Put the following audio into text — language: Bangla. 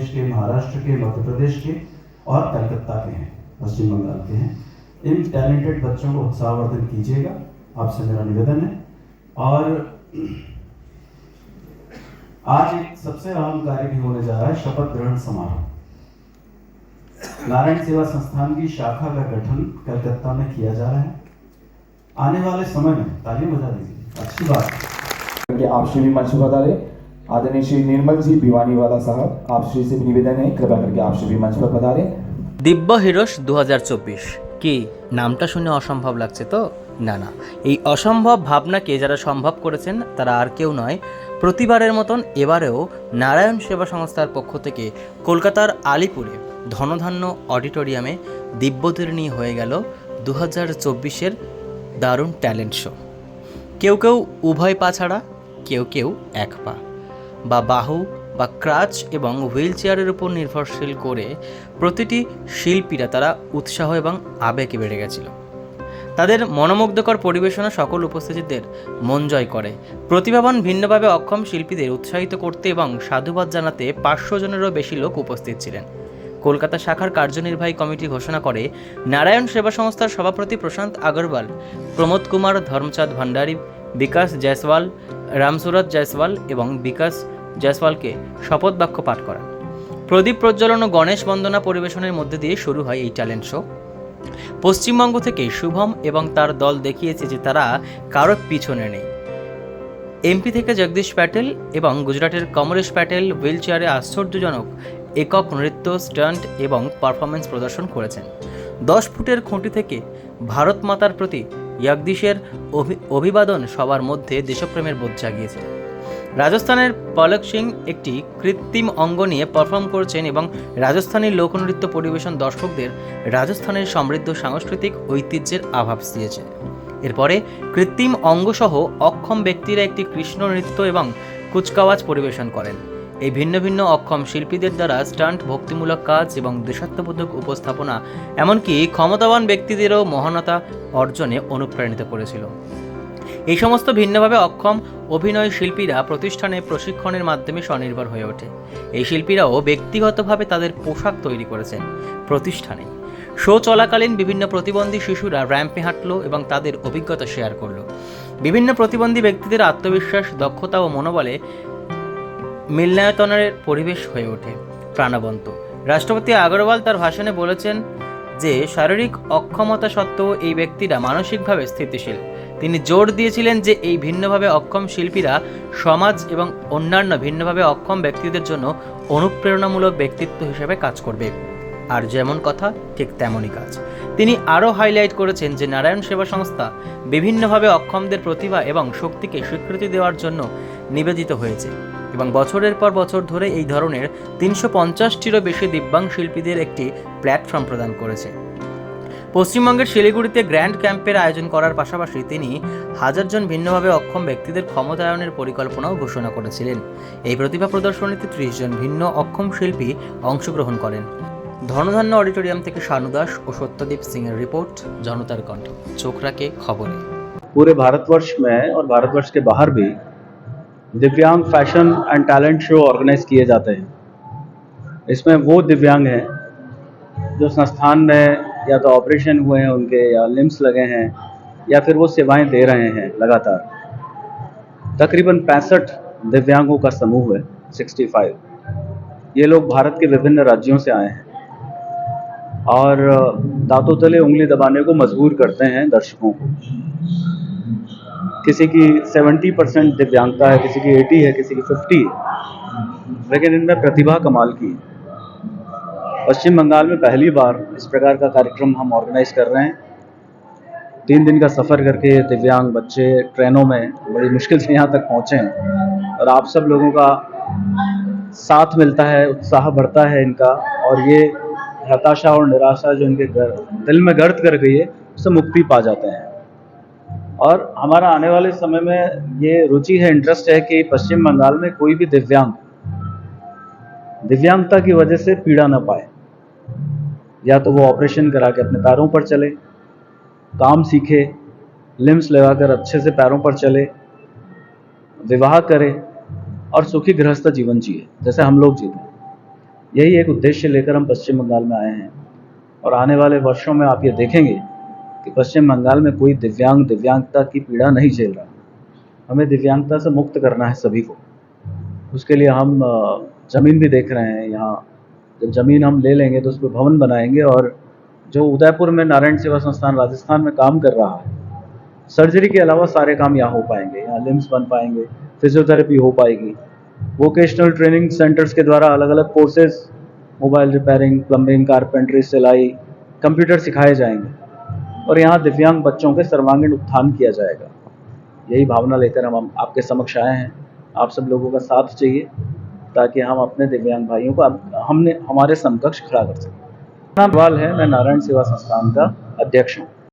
प्रदेश के, महाराष्ट्र के, मध्य प्रदेश के और कलकत्ता के हैं, पश्चिम बंगाल के हैं। इन टैलेंटेड बच्चों को उत्साहवर्धन कीजिएगा, आपसे मेरा निवेदन है। और आज एक सबसे अहम कार्य भी होने जा रहा है, शपथ ग्रहण समारोह। नारायण सेवा संस्थान की शाखा का गठन कलकत्ता में किया जा रहा है। आने वाले समय में ताली बजा दीजिए, अच्छी बात है। आप श्री मंच पर पधारे। आदरणीय श्री निर्मल जी भिवानीवाला साहब, आप श्री से निवेदन है कृपया करके आप श्री मंच पर पधारे। दिव्य हिरोस 2024 কি নামটা শুনে অসম্ভব লাগছে তো? না না, এই অসম্ভব ভাবনাকে যারা সম্ভব করেছেন তারা আর কেউ নয়, প্রতিবারের মতন এবারেও নারায়ণ সেবা সংস্থার পক্ষ থেকে কলকাতার আলিপুরে ধনধান্য অডিটোরিয়ামে দিব্যদের নিয়ে হয়ে গেল 2024-এর দারুণ ট্যালেন্ট শো। কেউ কেউ উভয় পা ছাড়া, কেউ কেউ এক পা বা বাহু বা ক্রাচ এবং হুইল চেয়ারের উপর নির্ভরশীল করে প্রতিটি শিল্পীরা তারা উৎসাহ এবং আবেগে বেড়ে গেছিল। তাদের মনোমুগ্ধকর পরিবেশনা সকল উপস্থিতদের মন জয় করে। প্রতিভাবান ভিন্নভাবে অক্ষম শিল্পীদের উৎসাহিত করতে এবং সাধুবাদ জানাতে 500 জনেরও বেশি লোক উপস্থিত ছিলেন। কলকাতা শাখার কার্যনির্বাহী কমিটি ঘোষণা করে নারায়ণ সেবা সংস্থার সভাপতি প্রশান্ত আগরওয়াল, প্রমোদ কুমার, ধর্মচাঁদ ভান্ডারী, বিকাশ জয়সওয়াল, রামসুরত জয়সওয়াল এবং বিকাশ জয়সওয়ালকে শপথ বাক্য পাঠ করা। প্রদীপ প্রজ্বলন ও গণেশ বন্দনা পরিবেশনের মধ্যে দিয়ে শুরু হয় এই ট্যালেন্ট শো। পশ্চিমবঙ্গ থেকে শুভম এবং তার দল দেখিয়েছে যে তারা কারো পিছনে নেই। এমপি থেকে জগদীশ প্যাটেল এবং গুজরাটের কমলেশ প্যাটেল হুইল চেয়ারে আশ্চর্যজনক একক নৃত্য, স্টান্ট এবং পারফরমেন্স প্রদর্শন করেছেন। 10 ফুটের খুঁটি থেকে ভারত মাতার প্রতি জগদীশের অভিবাদন সবার মধ্যে দেশপ্রেমের বোধ জাগিয়েছে। রাজস্থানের পলক সিং একটি কৃত্রিম অঙ্গ নিয়ে পারফর্ম করেছেন এবং রাজস্থানী লোকনৃত্য পরিবেশন দর্শকদের রাজস্থানের সমৃদ্ধ সাংস্কৃতিক ঐতিহ্যের আভাস দিয়েছে। এরপরে কৃত্রিম অঙ্গসহ অক্ষম ব্যক্তিরা একটি কৃষ্ণ নৃত্য এবং কুচকাওয়াজ পরিবেশন করেন। এই ভিন্ন ভিন্ন অক্ষম শিল্পীদের দ্বারা স্টান্ট, ভক্তিমূলক কাজ এবং দেশাত্মবোধক উপস্থাপনা এমনকি ক্ষমতাবান ব্যক্তিদেরও মহানতা অর্জনে অনুপ্রাণিত করেছিল। এই সমস্ত ভিন্নভাবে অক্ষম অভিনয় শিল্পীরা প্রতিষ্ঠানে প্রশিক্ষণের মাধ্যমে স্বনির্ভর হয়ে ওঠে। এই শিল্পীরাও ব্যক্তিগতভাবে তাদের পোশাক তৈরি করেছেন প্রতিষ্ঠানে। শো চলাকালীন বিভিন্ন প্রতিবন্ধী শিশুরা র্যাম্পে হাঁটলো এবং তাদের অভিজ্ঞতা শেয়ার করলো। বিভিন্ন প্রতিবন্ধী ব্যক্তিদের আত্মবিশ্বাস, দক্ষতা ও মনোবলে মিলনায়তনের পরিবেশ হয়ে ওঠে প্রাণবন্ত। রাষ্ট্রপতি আগরওয়াল তার ভাষণে বলেছেন যে শারীরিক অক্ষমতা সত্ত্বেও এই ব্যক্তিরা মানসিকভাবে স্থিতিশীল। তিনি জোর দিয়েছিলেন যে এই ভিন্নভাবে অক্ষম শিল্পীরা সমাজ এবং অন্যান্য ভিন্নভাবে অক্ষম ব্যক্তিদের জন্য অনুপ্রেরণামূলক ব্যক্তিত্ব হিসেবে কাজ করবে। আর যেমন কথা ঠিক তেমনই কাজ। তিনি আরও হাইলাইট করেছেন যে নারায়ণ সেবা সংস্থা বিভিন্নভাবে অক্ষমদের প্রতিভা এবং শক্তিকে স্বীকৃতি দেওয়ার জন্য নিবেদিত হয়েছে এবং বছরের পর বছর ধরে এই ধরনের 350টিরও বেশি দিব্যাঙ্গ শিল্পীদের একটি প্ল্যাটফর্ম প্রদান করেছে। পশ্চিমবঙ্গের শিলিগুড়িতে গ্র্যান্ড ক্যাম্পের আয়োজন করার পাশাপাশি তিনি 1000 জন ভিন্নভাবে অক্ষম ব্যক্তিদের ক্ষমতায়নের পরিকল্পনাও ঘোষণা করেছিলেন। এই প্রতিভা প্রদর্শনীতে 30 জন ভিন্ন অক্ষম শিল্পী অংশগ্রহণ করেন। ধনধান্য অডিটোরিয়াম থেকে শানু দাস ও সত্যদীপ সিং এর রিপোর্ট, জনতার কণ্ঠ, চোখ রাখে খবরে। पूरे भारतवर्ष में और भारतवर्ष के बाहर भी दिव्यांग fashion and talent show organise किए जाते हैं। इसमें वो दिव्यांग हैं जो संस्थान में या तो ऑपरेशन हुए हैं उनके, या लिम्स लगे हैं, या फिर वो सेवाएं दे रहे हैं लगातार। तकरीबन 65 दिव्यांगों का समूह है, 65। ये लोग भारत के विभिन्न राज्यों से आए हैं और दांतों तले उंगली दबाने को मजबूर करते हैं दर्शकों को। किसी की 70% दिव्यांगता है, किसी की 80 है, किसी की 50 है, लेकिन इनमें प्रतिभा कमाल की है। पश्चिम बंगाल में पहली बार इस प्रकार का कार्यक्रम हम ऑर्गेनाइज कर रहे हैं। 3 दिन का सफ़र करके ये दिव्यांग बच्चे ट्रेनों में बड़ी मुश्किल से यहाँ तक पहुँचे हैं और आप सब लोगों का साथ मिलता है, उत्साह बढ़ता है इनका, और ये हताशा और निराशा जो इनके दिल में गर्द कर गई है उससे मुक्ति पा जाते हैं। और हमारा आने वाले समय में ये रुचि है, इंटरेस्ट है कि पश्चिम बंगाल में कोई भी दिव्यांग दिव्यांगता की वजह से पीड़ा न पाए। या तो वो ऑपरेशन करा के अपने पैरों पर चले, काम सीखे, लिम्स लगाकर अच्छे से पैरों पर चले, विवाह करे और सुखी गृहस्थ जीवन जिए जैसे हम लोग जीते हैं। यही एक उद्देश्य लेकर हम पश्चिम बंगाल में आए हैं और आने वाले वर्षों में आप ये देखेंगे कि पश्चिम बंगाल में कोई दिव्यांगता की पीड़ा नहीं झेल रहा। हमें दिव्यांगता से मुक्त करना है सभी को। उसके लिए हम ज़मीन भी देख रहे हैं यहाँ। जब ज़मीन हम ले लेंगे तो उस पर भवन बनाएंगे और जो उदयपुर में नारायण सेवा संस्थान राजस्थान में काम कर रहा है, सर्जरी के अलावा सारे काम यहाँ हो पाएंगे। यहाँ लिम्स बन पाएंगे, फिजियोथेरेपी हो पाएगी, वोकेशनल ट्रेनिंग सेंटर्स के द्वारा अलग अलग courses, mobile repairing, plumbing, carpentry, सिलाई, कंप्यूटर सिखाए जाएंगे और यहाँ दिव्यांग बच्चों के सर्वांगीण उत्थान किया जाएगा। यही भावना लेकर हम आपके समक्ष आए हैं। आप सब लोगों का साथ चाहिए ताकि हम अपने दिव्यांग भाइयों को हमारे समकक्ष खड़ा कर सकें। नाम अग्रवाल है, मैं नारायण सेवा संस्थान का अध्यक्ष हूँ।